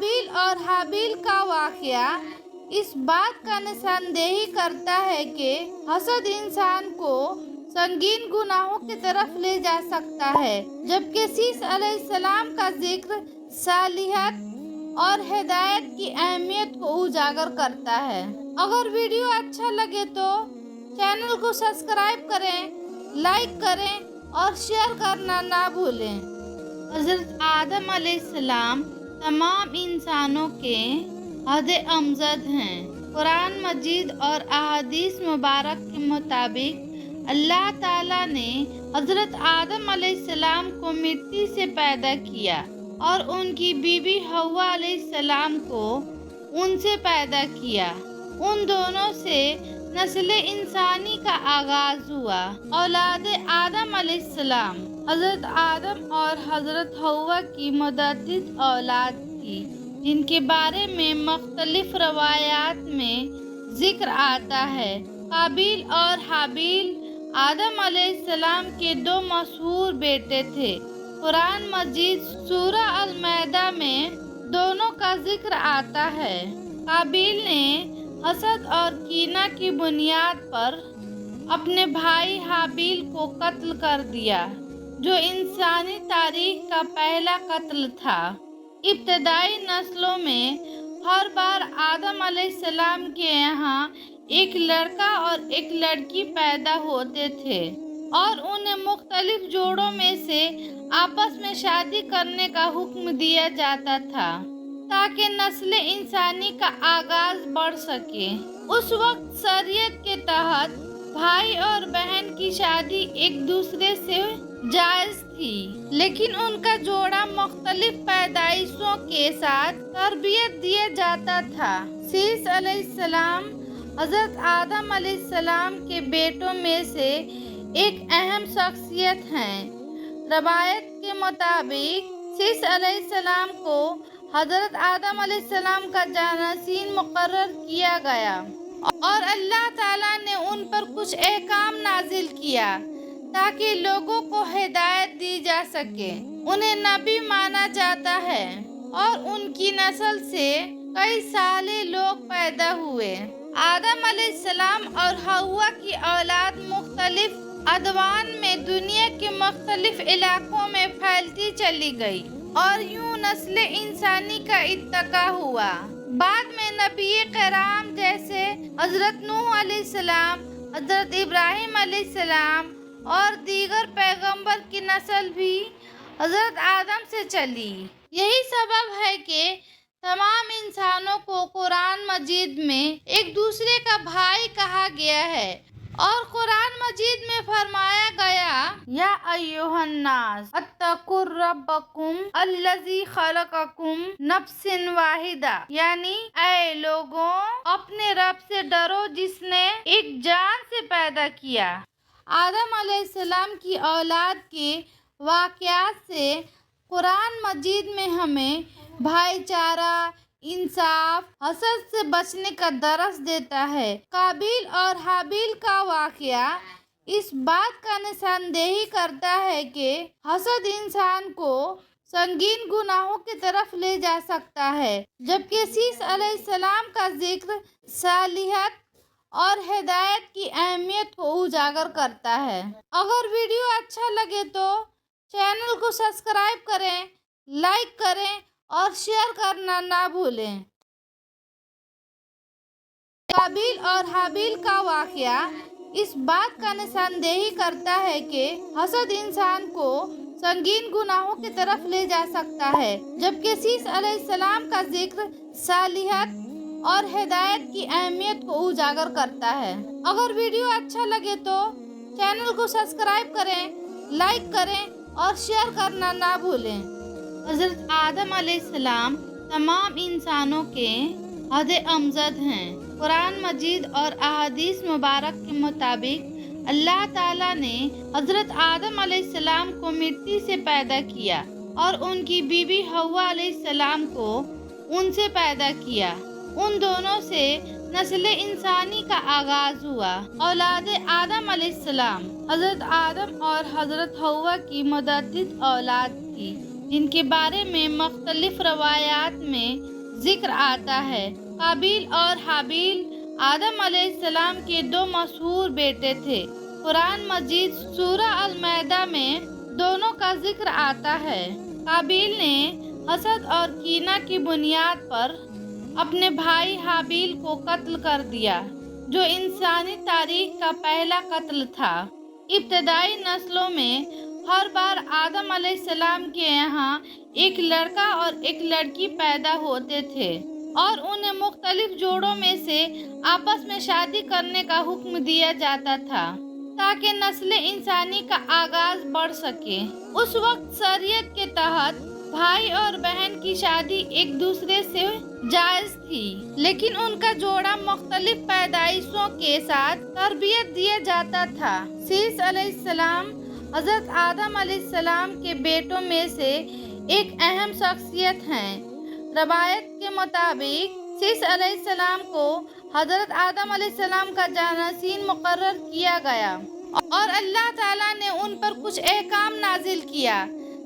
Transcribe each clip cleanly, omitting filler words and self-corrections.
قابیل اور حابیل کا واقعہ اس بات کا نشاندہی کرتا ہے کہ حسد انسان کو سنگین گناہوں کی طرف لے جا سکتا ہے، جبکہ سیس علیہ السلام کا ذکر صالحیت اور ہدایت کی اہمیت کو اجاگر کرتا ہے۔ اگر ویڈیو اچھا لگے تو چینل کو سبسکرائب کریں، لائک کریں اور شیئر کرنا نہ بھولیں۔ حضرت آدم علیہ السلام تمام انسانوں کے حد امجد ہیں۔ قرآن مجید اور احادیث مبارک کے مطابق اللہ تعالیٰ نے حضرت آدم علیہ السلام کو مٹی سے پیدا کیا اور ان کی بیوی حوا علیہ السلام کو ان سے پیدا کیا۔ ان دونوں سے نسل انسانی کا آغاز ہوا۔ اولاد آدم علیہ السلام، حضرت آدم اور حضرت حوا کی متعدد اولاد تھی، جن کے بارے میں مختلف روایات میں ذکر آتا ہے۔ قابیل اور حابیل آدم علیہ السلام کے دو مشہور بیٹے تھے۔ قرآن مجید سورہ المائدہ میں دونوں کا ذکر آتا ہے۔ قابیل نے حسد اور کینہ کی بنیاد پر اپنے بھائی حابیل کو قتل کر دیا، جو انسانی تاریخ کا پہلا قتل تھا۔ ابتدائی نسلوں میں ہر بار آدم علیہ السلام کے یہاں ایک لڑکا اور ایک لڑکی پیدا ہوتے تھے اور انہیں مختلف جوڑوں میں سے آپس میں شادی کرنے کا حکم دیا جاتا تھا تاکہ نسل انسانی کا آغاز بڑھ سکے۔ اس وقت شریعت کے تحت بھائی اور بہن کی شادی ایک دوسرے سے جائز تھی، لیکن ان کا جوڑا مختلف پیدائشوں کے ساتھ تربیت دیا جاتا تھا۔ سیس علیہ السلام حضرت آدم علیہ السلام کے بیٹوں میں سے ایک اہم شخصیت ہیں۔ روایت کے مطابق سیس علیہ السلام کو حضرت آدم علیہ السلام کا جانشین مقرر کیا گیا اور اللہ تعالیٰ نے ان پر کچھ احکام نازل کیا تاکہ لوگوں کو ہدایت دی جا سکے۔ انہیں نبی مانا جاتا ہے اور ان کی نسل سے کئی صالح لوگ پیدا ہوئے۔ آدم علیہ السلام اور حوا کی اولاد مختلف ادوان میں دنیا کے مختلف علاقوں میں پھیلتی چلی گئی اور یوں نسل انسانی کا ارتقا ہوا۔ بعد میں نبی کرام جیسے حضرت نوح علیہ السلام، حضرت ابراہیم علیہ السلام اور دیگر پیغمبر کی نسل بھی حضرت آدم سے چلی۔ یہی سبب ہے کہ تمام انسانوں کو قرآن مجید میں ایک دوسرے کا بھائی کہا گیا ہے اور قرآن مجید میں فرمایا گیا، یا ایھا الناس اتقوا ربکم الذی خلقکم نفس واحدہ، یعنی اے لوگوں اپنے رب سے ڈرو جس نے ایک جان سے پیدا کیا۔ آدم علیہ السلام کی اولاد کے واقعات سے قرآن مجید میں ہمیں بھائی چارہ، انصاف، حسد سے بچنے کا درس دیتا ہے۔ قابیل اور حابیل کا واقعہ اس بات کا نشاندہی کرتا ہے کہ حسد انسان کو سنگین گناہوں کی طرف لے جا سکتا ہے، جبکہ سیس علیہ السلام کا ذکر صالحیت اور ہدایت کی اہمیت کو اجاگر کرتا ہے۔ اگر ویڈیو اچھا لگے تو چینل کو سبسکرائب کریں، لائک کریں اور شیئر کرنا نہ بھولیں۔ قابیل اور حابیل کا واقعہ اس بات کا نشاندہی کرتا ہے کہ حسد انسان کو سنگین گناہوں کی طرف لے جا سکتا ہے، جبکہ سیس علیہ السلام کا ذکر صالحیت اور ہدایت کی اہمیت کو اجاگر کرتا ہے۔ اگر ویڈیو اچھا لگے تو چینل کو سبسکرائب کریں، لائک کریں اور شیئر کرنا نہ بھولیں۔ حضرت آدم علیہ السلام تمام انسانوں کے حد امجد ہیں۔ قرآن مجید اور احادیث مبارک کے مطابق اللہ تعالیٰ نے حضرت آدم علیہ السلام کو مٹی سے پیدا کیا اور ان کی بیوی حوا علیہ السلام کو ان سے پیدا کیا۔ ان دونوں سے نسل انسانی کا آغاز ہوا۔ اولاد آدم علیہ السلام، حضرت آدم اور حضرت حوا کی متعدد اولاد تھی، جن کے بارے میں مختلف روایات میں ذکر آتا ہے۔ قابیل اور حابیل آدم علیہ السلام کے دو مشہور بیٹے تھے۔ قرآن مجید سورہ المائدہ میں دونوں کا ذکر آتا ہے۔ قابیل نے حسد اور کینہ کی بنیاد پر اپنے بھائی حابیل کو قتل کر دیا، جو انسانی تاریخ کا پہلا قتل تھا۔ ابتدائی نسلوں میں ہر بار آدم علیہ السلام کے یہاں ایک لڑکا اور ایک لڑکی پیدا ہوتے تھے اور انہیں مختلف جوڑوں میں سے آپس میں شادی کرنے کا حکم دیا جاتا تھا تاکہ نسل انسانی کا آغاز بڑھ سکے۔ اس وقت شریعت کے تحت بھائی اور بہن کی شادی ایک دوسرے سے جائز تھی، لیکن ان کا جوڑا مختلف پیدائشوں کے ساتھ تربیت دیا جاتا تھا۔ شیث علیہ السلام حضرت آدم علیہ السلام کے بیٹوں میں سے ایک اہم شخصیت ہیں۔ روایت کے مطابق شیث علیہ السلام کو حضرت آدم علیہ السلام کا جانشین مقرر کیا گیا اور اللہ تعالیٰ نے ان پر کچھ احکام نازل کیا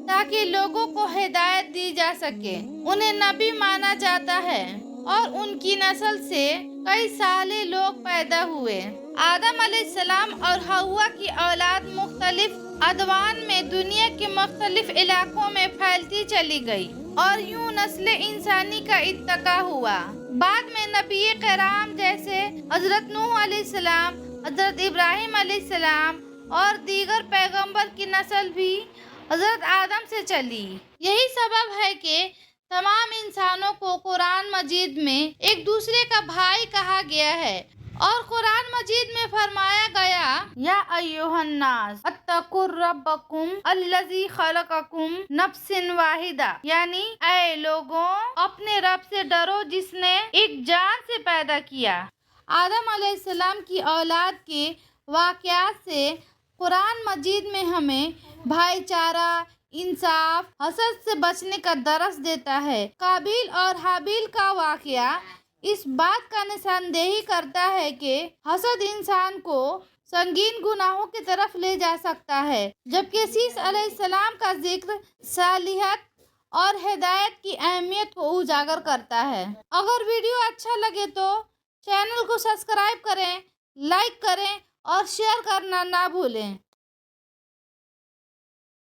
تاکہ لوگوں کو ہدایت دی جا سکے۔ انہیں نبی مانا جاتا ہے اور ان کی نسل سے کئی صالح لوگ پیدا ہوئے۔ آدم علیہ السلام اور حوا کی اولاد مختلف ادوان میں دنیا کے مختلف علاقوں میں پھیلتی چلی گئی اور یوں نسل انسانی کا ارتقا ہوا۔ بعد میں نبی کرام جیسے حضرت نوح علیہ السلام، حضرت ابراہیم علیہ السلام اور دیگر پیغمبر کی نسل بھی حضرت آدم سے چلی۔ یہی سبب ہے کہ تمام انسانوں کو قرآن مجید میں ایک دوسرے کا بھائی کہا گیا ہے اور قرآن مجید میں فرمایا گیا، یا ایھا الناس اتقوا ربکم الذی خلقکم نفس واحدہ، یعنی اے لوگوں اپنے رب سے ڈرو جس نے ایک جان سے پیدا کیا۔ آدم علیہ السلام کی اولاد کے واقعات سے قرآن مجید میں ہمیں بھائی چارہ، انصاف، حسد سے بچنے کا درس دیتا ہے۔ قابیل اور حابیل کا واقعہ اس بات کا نشاندہی کرتا ہے کہ حسد انسان کو سنگین گناہوں کی طرف لے جا سکتا ہے، جبکہ شیث علیہ السلام کا ذکر صالحیت اور ہدایت کی اہمیت کو اجاگر کرتا ہے۔ اگر ویڈیو اچھا لگے تو چینل کو سبسکرائب کریں، لائک کریں اور شیئر کرنا نہ بھولیں۔